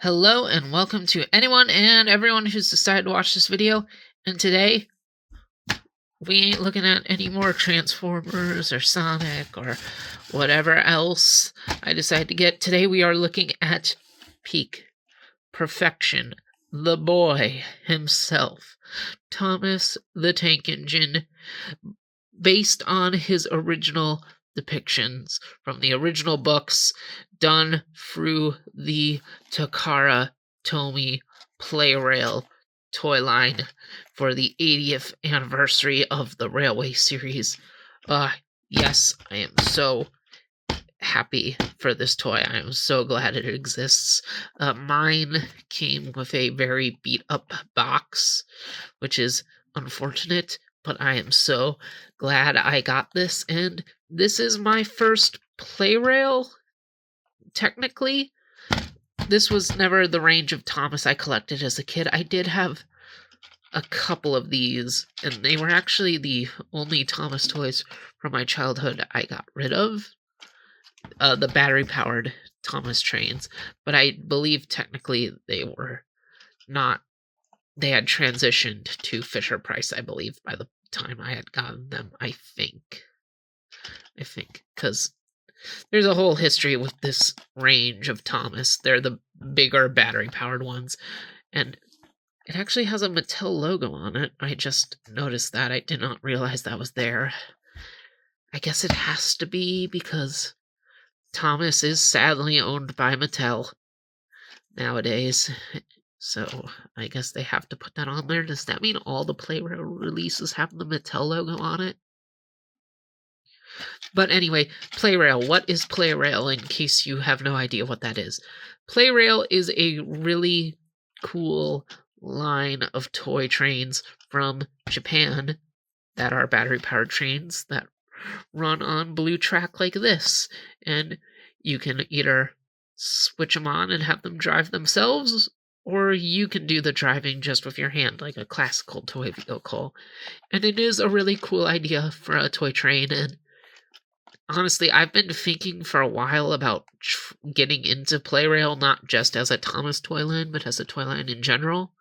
Hello and welcome to anyone and everyone who's decided to watch this video. And today, we ain't looking at any more Transformers or Sonic or whatever else I decided to get. Today we are looking at Peak Perfection, the boy himself, Thomas the Tank Engine, based on his original depictions from the original books done through the Takara Tomy Plarail toy line for the 80th anniversary of the Railway series. Yes, I am so happy for this toy. I am so glad it exists. Mine came with a very beat up box, which is unfortunate, but I am so glad I got this, and this is my first Plarail, technically. This was never the range of Thomas I collected as a kid. I did have a couple of these, and they were actually the only Thomas toys from my childhood I got rid of. The battery-powered Thomas trains, but I believe technically they were not. They had transitioned to Fisher-Price, I believe, by the time I had gotten them, I think, because there's a whole history with this range of Thomas. They're the bigger battery-powered ones, and it actually has a Mattel logo on it. I just noticed that. I did not realize that was there. I guess it has to be because Thomas is sadly owned by Mattel nowadays. So I guess they have to put that on there. Does that mean all the Plarail releases have the Mattel logo on it? But anyway, Plarail. What is Plarail, in case you have no idea what that is? Plarail is a really cool line of toy trains from Japan that are battery-powered trains that run on blue track like this. And you can either switch them on and have them drive themselves, or you can do the driving just with your hand, like a classical toy vehicle. And it is a really cool idea for a toy train, and honestly, I've been thinking for a while about getting into Plarail, not just as a Thomas toy line, but as a toy line in general.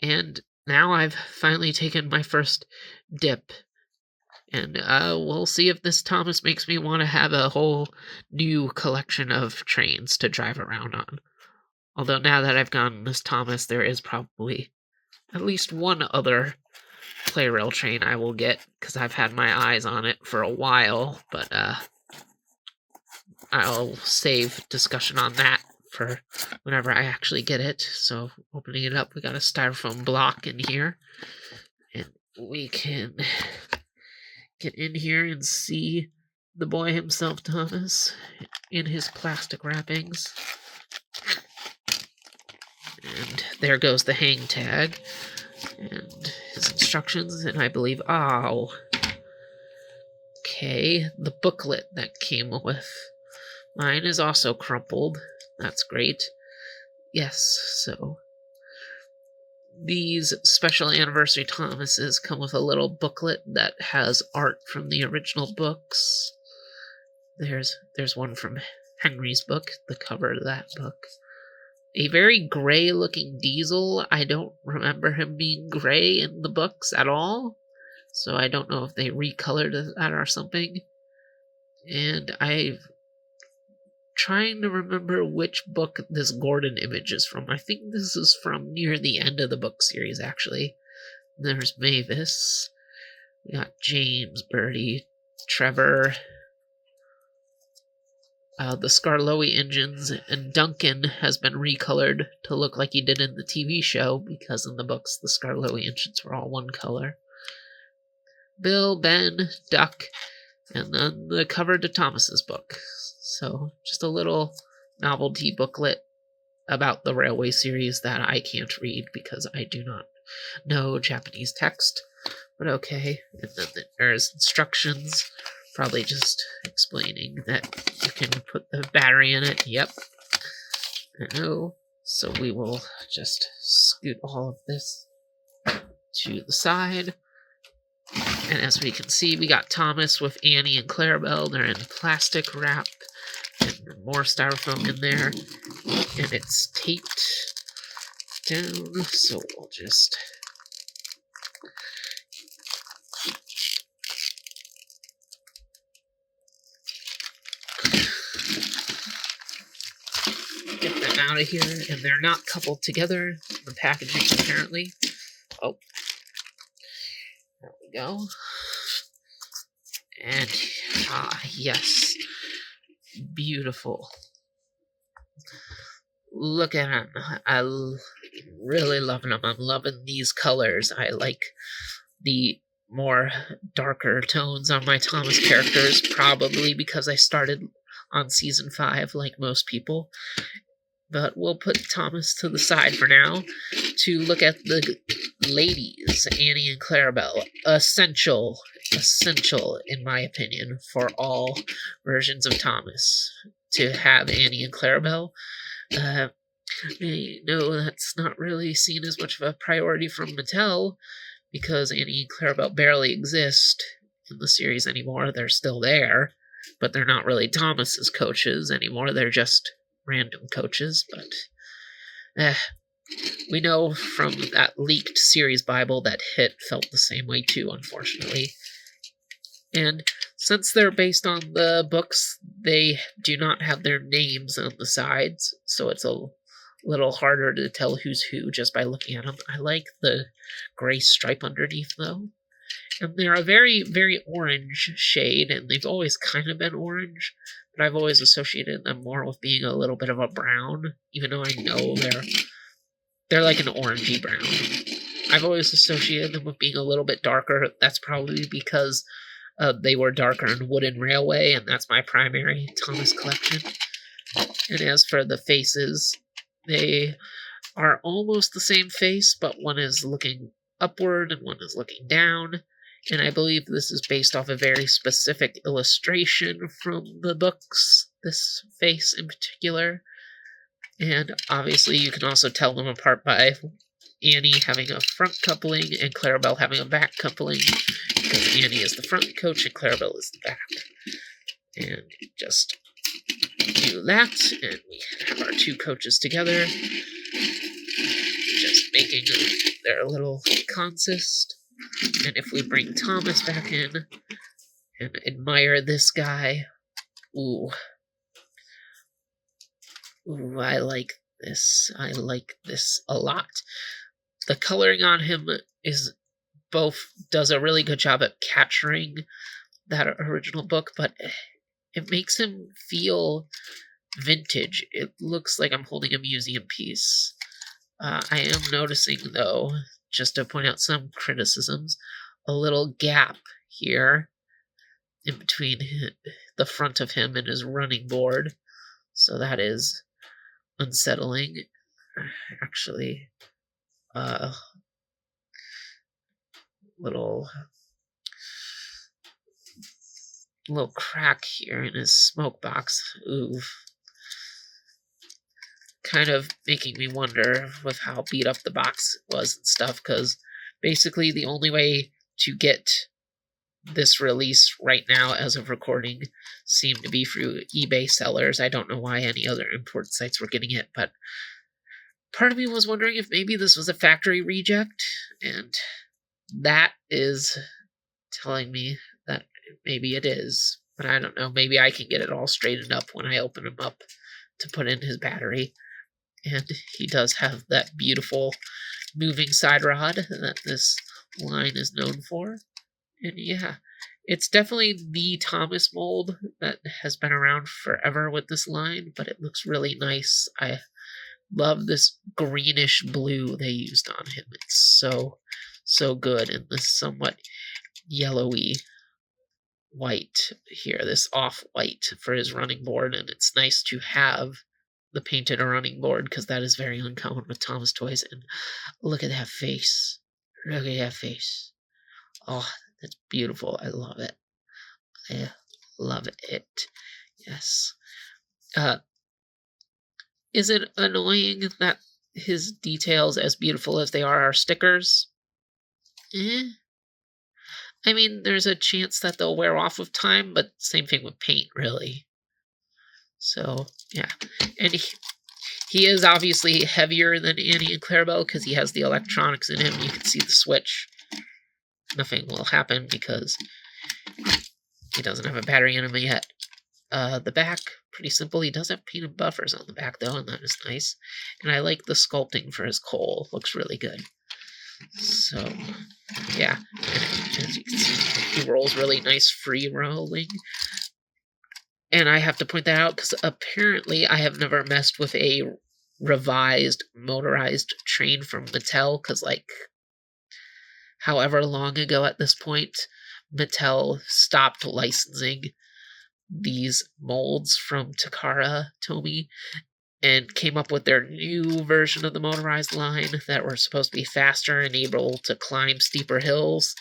And now I've finally taken my first dip. And we'll see if this Thomas makes me want to have a whole new collection of trains to drive around on. Although now that I've gotten this Thomas, there is probably at least one other Plarail train I will get, because I've had my eyes on it for a while, but I'll save discussion on that for whenever I actually get it. So opening it up, we got a styrofoam block in here, and we can get in here and see the boy himself, Thomas, in his plastic wrappings. And there goes the hang tag and his instructions, and I believe, okay, the booklet that came with mine is also crumpled. That's great. Yes, so these special anniversary Thomases come with a little booklet that has art from the original books. There's one from Henry's book, the cover of that book. A very gray-looking Diesel. I don't remember him being gray in the books at all, so I don't know if they recolored that or something. And I'm trying to remember which book this Gordon image is from. I think this is from near the end of the book series, actually. There's Mavis. We got James, Birdie, Trevor, the Skarloey engines, and Duncan has been recolored to look like he did in the TV show, because in the books the Skarloey engines were all one color. Bill, Ben, Duck, and then the cover to Thomas's book. So just a little novelty booklet about the Railway series that I can't read because I do not know Japanese text. But okay, and then there's instructions, probably just explaining that you can put the battery in it. Yep. No. So we will just scoot all of this to the side. And as we can see, we got Thomas with Annie and Clarabelle. They're in plastic wrap. And more styrofoam in there. And it's taped down, so we'll just get them out of here. And they're not coupled together, the packaging apparently. Oh, there we go. And yes, beautiful. Look at them. Really loving them. I'm loving these colors. I like the more darker tones on my Thomas characters, probably because I started on season 5 like most people. But we'll put Thomas to the side for now to look at the ladies, Annie and Clarabelle. Essential, in my opinion, for all versions of Thomas to have Annie and Clarabelle. I know that's not really seen as much of a priority from Mattel, because Annie and Clarabelle barely exist in the series anymore. They're still there, but they're not really Thomas's coaches anymore. They're just random coaches. But we know from that leaked series Bible that Hit felt the same way too, unfortunately. And since they're based on the books, they do not have their names on the sides, so it's a little harder to tell who's who just by looking at them. I like the gray stripe underneath, though. And they're a very, very orange shade, and they've always kind of been orange, but I've always associated them more with being a little bit of a brown, even though I know they're like an orangey brown. I've always associated them with being a little bit darker. That's probably because they were darker in Wooden Railway, and that's my primary Thomas collection. And as for the faces, they are almost the same face, but one is looking upward and one is looking down. And I believe this is based off a very specific illustration from the books, this face in particular. And obviously you can also tell them apart by Annie having a front coupling and Clarabelle having a back coupling, because Annie is the front coach and Clarabelle is the back. And just do that, and we have our two coaches together, just making their little consist. And if we bring Thomas back in and admire this guy, ooh, I like this. I like this a lot. The coloring on him does a really good job at capturing that original book, but it makes him feel vintage. It looks like I'm holding a museum piece. I am noticing, though, just to point out some criticisms, a little gap here in between the front of him and his running board. So that is unsettling. Actually, little crack here in his smoke box. Ooh. Kind of making me wonder with how beat up the box was and stuff, because basically the only way to get this release right now as of recording seemed to be through eBay sellers. I don't know why any other import sites were getting it, but part of me was wondering if maybe this was a factory reject, and that is telling me that maybe it is. But I don't know, maybe I can get it all straightened up when I open him up to put in his battery. And he does have that beautiful moving side rod that this line is known for. And yeah, it's definitely the Thomas mold that has been around forever with this line, but it looks really nice. I love this greenish blue they used on him. It's so good, and this somewhat yellowy white here, this off-white for his running board, and it's nice to have the painted running board, because that is very uncommon with Thomas toys. And look at that face. Look at that face. Oh, that's beautiful. I love it. I love it. Yes. Is it annoying that his details, as beautiful as they are stickers? I mean, there's a chance that they'll wear off with time, but same thing with paint, really. So, yeah. And he is obviously heavier than Annie and Clarabelle because he has the electronics in him. You can see the switch. Nothing will happen because he doesn't have a battery in him yet. The back, pretty simple. He does have painted buffers on the back, though, and that is nice. And I like the sculpting for his coal. Looks really good. So, yeah. And as you can see, he rolls really nice free rolling. And I have to point that out because apparently I have never messed with a revised motorized train from Mattel because, like, however long ago at this point, Mattel stopped licensing these molds from Takara Tomy and came up with their new version of the motorized line that were supposed to be faster and able to climb steeper hills.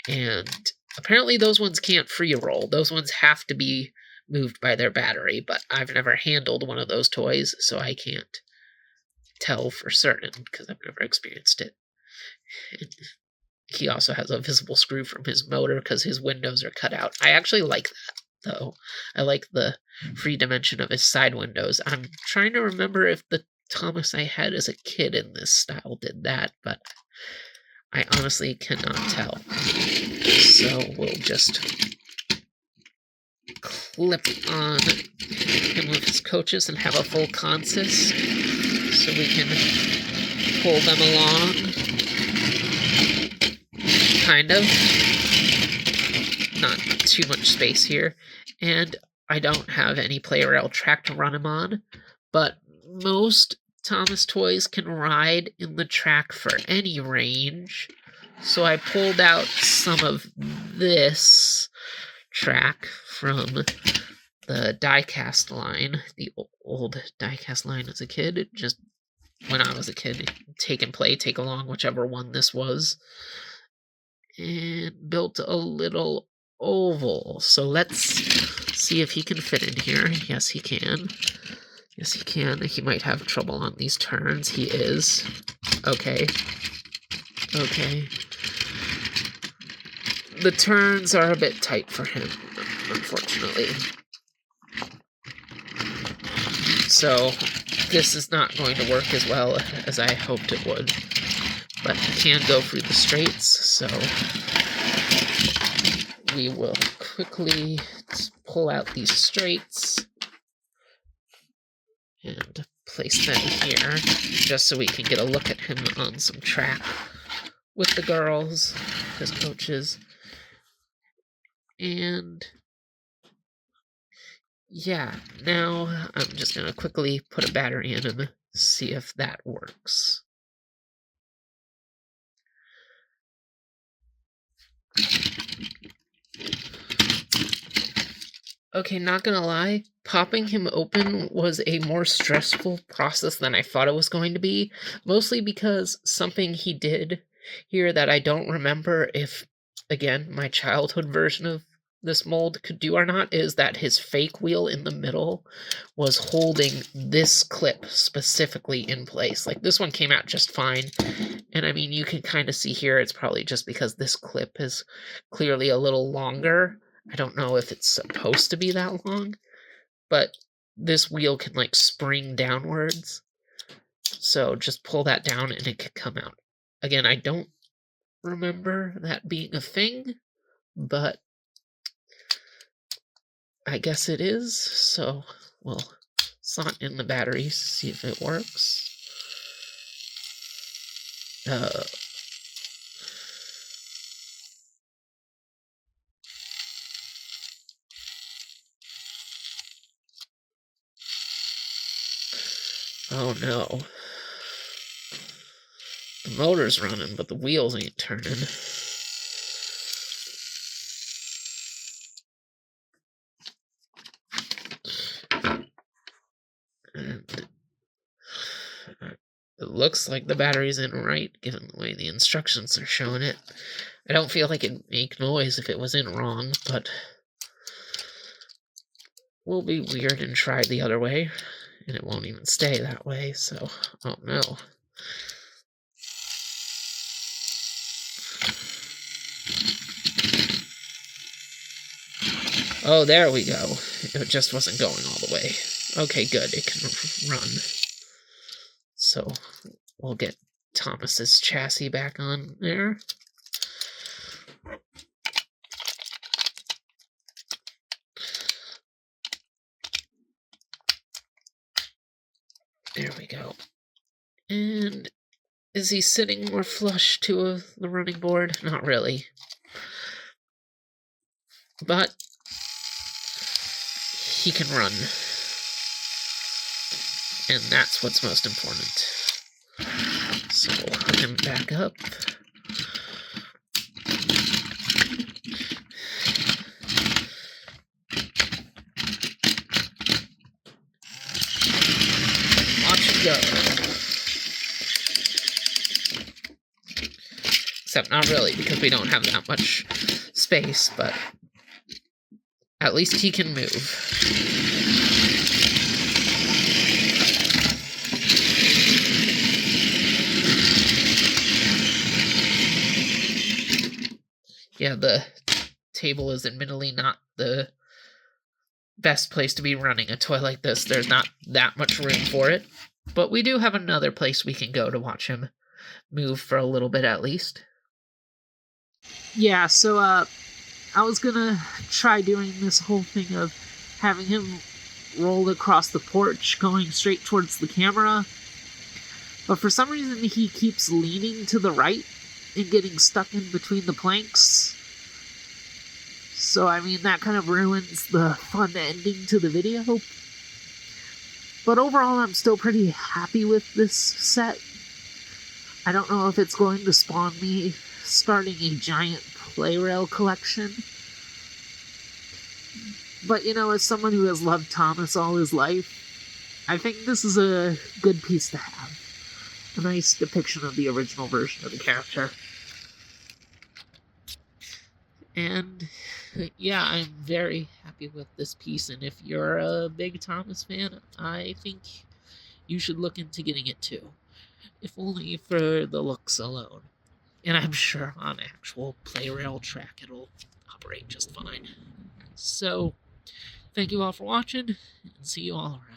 And apparently those ones can't free roll. Those ones have to be moved by their battery, but I've never handled one of those toys, so I can't tell for certain because I've never experienced it. And he also has a visible screw from his motor because his windows are cut out. I actually like that, though. I like the free dimension of his side windows. I'm trying to remember if the Thomas I had as a kid in this style did that, but I honestly cannot tell. So we'll just clip on him with his coaches and have a full consist so we can pull them along. Kind of. Not too much space here. And I don't have any Plarail track to run him on, but most Thomas toys can ride in the track for any range. So I pulled out some of this track from the diecast line, the old diecast line as a kid. Just when I was a kid, take and play, take along, whichever one this was. And built a little oval. So let's see if he can fit in here. Yes, he can. Yes, he can. He might have trouble on these turns. He is. Okay. Okay. The turns are a bit tight for him, unfortunately. So this is not going to work as well as I hoped it would. But he can go through the straights, so we will quickly pull out these straights and place them here, just so we can get a look at him on some track with the girls, his coaches. And yeah, now I'm just going to quickly put a battery in him, see if that works. Okay, not gonna lie, popping him open was a more stressful process than I thought it was going to be, mostly because something he did here that I don't remember if, again, my childhood version of this mold could do or not, is that his fake wheel in the middle was holding this clip specifically in place. Like, this one came out just fine, and I mean, you can kind of see here, it's probably just because this clip is clearly a little longer. I don't know if it's supposed to be that long, but this wheel can, like, spring downwards. So just pull that down and it can come out. Again, I don't remember that being a thing, but I guess it is. So we'll slot in the batteries, see if it works. Oh no. The motor's running, but the wheels ain't turning. And it looks like the battery's in right, given the way the instructions are showing it. I don't feel like it'd make noise if it was in wrong, but we'll be weird and try the other way, and it won't even stay that way, so, oh no. Oh, there we go. It just wasn't going all the way. Okay, good. It can run. So we'll get Thomas's chassis back on there. There we go. And is he sitting more flush to the running board? Not really. But he can run. And that's what's most important. So we'll hook him back up. Watch him go. Except not really, because we don't have that much space, but at least he can move. Yeah, the table is admittedly not the best place to be running a toy like this. There's not that much room for it, but we do have another place we can go to watch him move for a little bit at least. Yeah, so I was gonna try doing this whole thing of having him roll across the porch going straight towards the camera, but for some reason he keeps leaning to the right and getting stuck in between the planks. So I mean, that kind of ruins the fun ending to the video. But overall, I'm still pretty happy with this set. I don't know if it's going to spawn me starting a giant Plarail collection. But, you know, as someone who has loved Thomas all his life, I think this is a good piece to have. A nice depiction of the original version of the character. And, yeah, I'm very happy with this piece, and if you're a big Thomas fan, I think you should look into getting it too. If only for the looks alone. And I'm sure on actual Plarail track it'll operate just fine. So, thank you all for watching, and see you all around.